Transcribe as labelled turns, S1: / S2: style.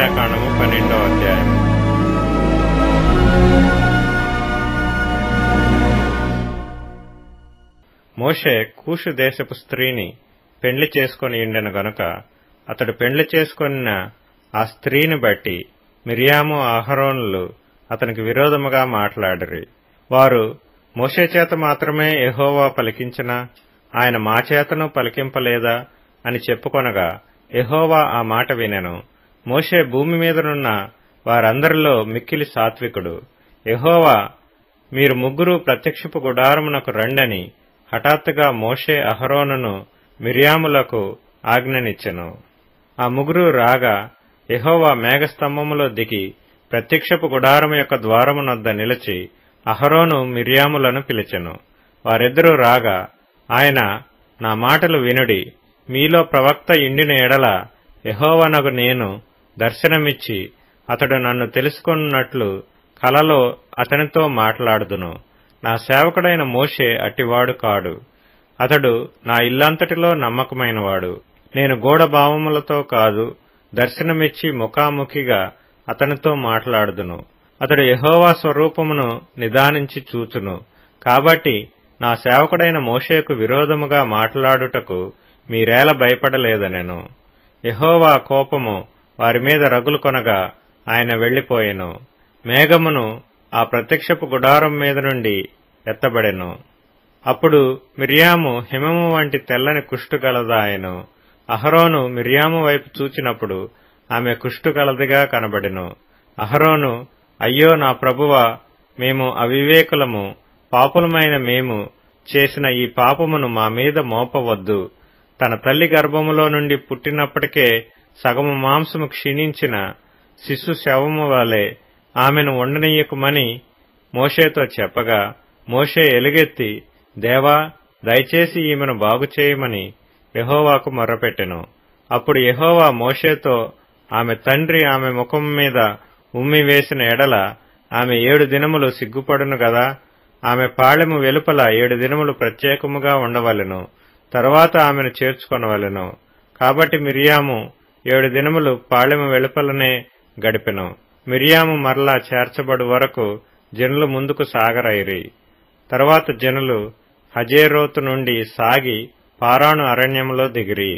S1: సంఖ్యాకాండము 12వ అధ్యాయం. మోషే కూషు దేశపు స్త్రీని పెండ్లి చేసుకొని ఉండెను గనుక అతడు పెండ్లి చేసుకొనిన ఆ స్త్రీని బట్టి మిరియాము అహరోనులు అతనికి విరోధముగా మాట్లాడిరి. వారు, మోషే చేత మాత్రమే యెహోవా పలికించినా ఆయన మా చేతను పలికింపలేదా అని చెప్పుకొనగా యెహోవా ఆ మాట వినెను. మోషే భూమి మీదనున్న వారందరిలో మిక్కిలి సాత్వికుడు. యెహోవా, మీరు ముగ్గురు ప్రత్యక్షపు గుడారమునకు రండని హఠాత్తుగా మోషే అహరోనును మిరియాములకు ఆజ్ఞనిచ్చెను. ఆ ముగ్గురు రాగా యెహోవా మేఘస్తంభములో దిగి ప్రత్యక్షపు గుడారము యొక్క ద్వారమునొద్ద నిలిచి అహరోను మిరియాములను పిలిచెను. వారిద్దరూ రాగా ఆయన, నా మాటలు వినుడి, మీలో ప్రవక్త ఇండిన ఎడల యెహోవానగు నేను దర్శనమిచ్చి అతడు నన్ను తెలుసుకొనున్నట్లు కలలో అతనితో మాట్లాడుదును. నా సేవకుడైన మోషే అట్టివాడు కాడు. అతడు నా ఇల్లంతటిలో నమ్మకమైనవాడు. నేను గూఢభావములతో కాదు, దర్శనమిచ్చి ముఖాముఖిగా అతనితో మాట్లాడుదును. అతడు యెహోవా స్వరూపమును నిదానించి చూచును. కాబట్టి నా సేవకుడైన మోషేకు విరోధముగా మాట్లాడుటకు మీరేల భయపడలేదనెను. యెహోవా కోపము వారి మీద రగులుకొనగా ఆయన వెళ్లిపోయెను. మేఘమును ఆ ప్రత్యక్షపు గుడారం మీద నుండి ఎత్తబడెను. అప్పుడు మిరియాము హిమము వంటి తెల్లని కుష్టు గలదాయెను. అహరోను మిరియాము వైపు చూచినప్పుడు ఆమె కుష్టు గలదిగా కనబడెను. అహరోను, అయ్యో నా ప్రభువా, మేము అవివేకులము, పాపులమైన మేము చేసిన ఈ పాపమును మా మీద మోపవద్దు. తన తల్లి గర్భములో నుండి పుట్టినప్పటికే సగము మాంసము క్షీణించిన శిశు శవము వలె ఆమెను ఉండనీయకుమని మోషేతో చెప్పగా మోషే ఎలుగెత్తి, దేవా, దయచేసి ఈమెను బాగుచేయమని యెహోవాకు మొర్రపెట్టెను. అప్పుడు యెహోవా మోషేతో, ఆమె తండ్రి ఆమె ముఖము మీద ఉమ్మి వేసిన ఎడల ఆమె 7 దినములు సిగ్గుపడును గదా. ఆమె పాళెము వెలుపల 7 దినములు ప్రత్యేకముగా ఉండవలెను. తరువాత ఆమెను చేర్చుకొనవలెను. కాబట్టి మిరియాము 7 దినములు పాళెము వెలుపలనే గడిపెను. మిరియాము మరలా చేర్చబడు వరకు జనులు ముందుకు సాగరైరి. తరువాత జనులు హజేరోతు నుండి సాగి పారాను అరణ్యములో దిగిరి.